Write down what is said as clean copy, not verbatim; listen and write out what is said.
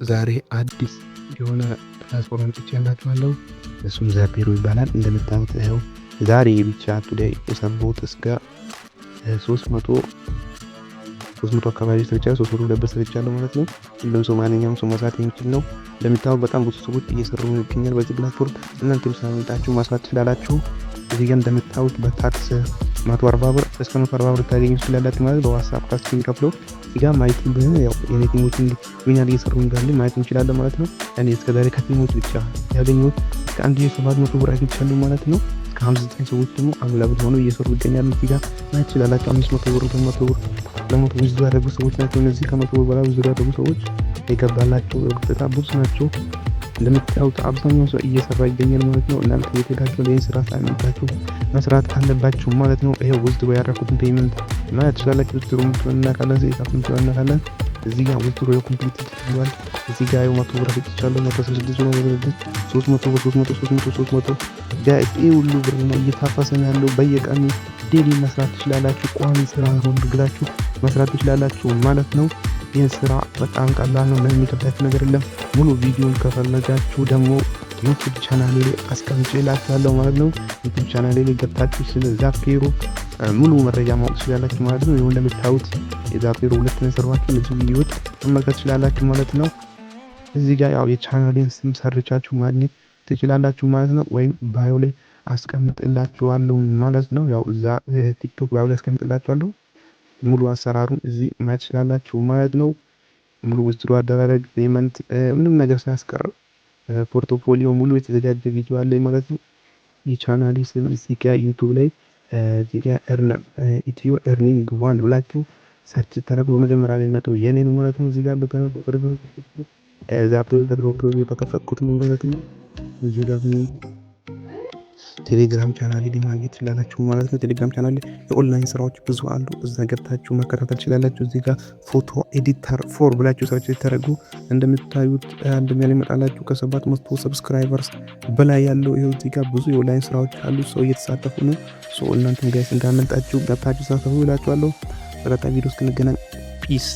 ዛሬ አዲስ የሆነ ፕላትፎርም ትችላላችኋለሁ። እሱም ዛፔሮ ይባላል። እንደምታዩት ይኸው ዛሬ ብቻ ቱዴይ የሰራሁት እስከ 300 አካባቢ ሰርቻለሁ። 300 ለበስ ሰርቻለሁ ማለት ነው። ሁሉም ሰው ማንኛውም ሰው መስራት የሚችል ነው። እንደምታዩት በጣም ብዙ ሰዎች እየሰሩ ይገኛል በዚህ ፕላትፎርም። እናንተም ሳይመጣችሁ መስራት ትችላላችሁ። እዚህ ጋር እንደምታዩት በታክስ 140 ብር እስከ 140 ብር ታገኙ ትችላላችሁ ማለት በዋትስአፕ ታክስ የሚከፍለው እዚህ ጋር ማየት ያው የኔ ቲሞች ምን ያህል እየሰሩ እንዳለ ማየት እንችላለን ማለት ነው። እኔ እስከዛሬ ከቲሞች ብቻ ያገኘሁት እስከ 1700 ብር አግኝቻለሁ ማለት ነው። እስከ 59 ሰዎች ደግሞ አቬላብል ሆነው እየሰሩ ይገኛሉ። እዚህ ጋር ማየት ትችላላችሁ። 500 ብር 200 ብር ለሞት ብዙ ያደረጉ ሰዎች ናቸው። እነዚህ ከ100 ብር በላይ ብዙ ያደረጉ ሰዎች የገባላቸው በጣም ብዙ ናቸው። እንደምታዩት አብዛኛው ሰው እየሰራ ይገኛል ማለት ነው። እናንተ የሄዳችሁ ለይን ስራ ሳይመጣችሁ መስራት አለባችሁ ማለት ነው። ይሄው ውስጥ ያደረኩትን ፔመንት ማየት ትችላላችሁ። ውስጥ ሩም እናካለን ዘይታችን እናካለን። እዚህ ጋር ውስጥ ሩም ኮምፕሊት ይችላል። እዚህ ጋር 100 ብር አግኝቻለሁ። 166 ነው ወደ 300 ብር 300 ጋይስ ይሄ ሁሉ ብር ነው እየታፈሰ ያለው። በየቀኑ ዴሊ መስራት ትችላላችሁ። ቋሚ ስራ ሆኖ ግላችሁ መስራት ትችላላችሁ ማለት ነው። ይህ ስራ በጣም ቀላል ነው። ምንም የሚከብዳችሁ ነገር የለም። ሙሉ ቪዲዮን ከፈለጋችሁ ደግሞ ዩቲዩብ ቻናሌ ላይ አስቀምጬላችኋለሁ ማለት ነው። ዩቲዩብ ቻናሌ ላይ ገብታችሁ ስለ ዛፔሮ ሙሉ መረጃ ማወቅ ትችላላችሁ ማለት ነው። ይሁን እንደምታዩት የዛፔሮ ሁለት ነው የሰራኋቸው እነዚህ ቪዲዮዎች መመልከት ትችላላችሁ ማለት ነው። እዚህ ጋር ያው የቻናሌን ስም ሰርቻችሁ ማግኘት ትችላላችሁ ማለት ነው። ወይም ባዮ ላይ አስቀምጥላችኋለሁ ማለት ነው። ያው እዛ ቲክቶክ ባዮ ላይ አስቀምጥላችኋለሁ። ሙሉ አሰራሩን እዚህ ማየት ትችላላችሁ ማለት ነው። ሙሉ ውስጥሩ አደራረግ ፔመንት ምንም ነገር ሳያስቀር ፖርቶፎሊዮ ሙሉ የተዘጋጀ ቪዲዮ አለ ማለት ነው። የቻናሌ ስም እዚህ ጋር ዩቲዩብ ላይ እዚህ ጋር ኢትዮ ኤርኒንግ ዋን ብላችሁ ሰርች ታደርጉ በመጀመሪያ ላይ መጣው የኔን ማለት ነው። እዚህ ጋር በቅርብ ዛፕቶፕ በከፈትኩት ማለት ነው። እዚህ ጋር ቴሌግራም ቻናል ላይ ማግኘት ትችላላችሁ ማለት ነው። ቴሌግራም ቻናል ላይ የኦንላይን ስራዎች ብዙ አሉ። እዛ ገብታችሁ መከታተል ትችላላችሁ። እዚህ ጋር ፎቶ ኤዲተር 4 ብላችሁ ሰርች ታደርጉ እንደምታዩት እንደሚያል ይመጣላችሁ። ከ700 ሰብስክራይበርስ በላይ ያለው ይሄው እዚህ ጋር ብዙ የኦንላይን ስራዎች አሉ። ሰው እየተሳተፉ ነው። እናንተም ጋይስ እንዳመልጣችሁ ገብታችሁ ተሳተፉ እላችኋለሁ። በቀጣይ ቪዲዮ እስክንገናኝ ፒስ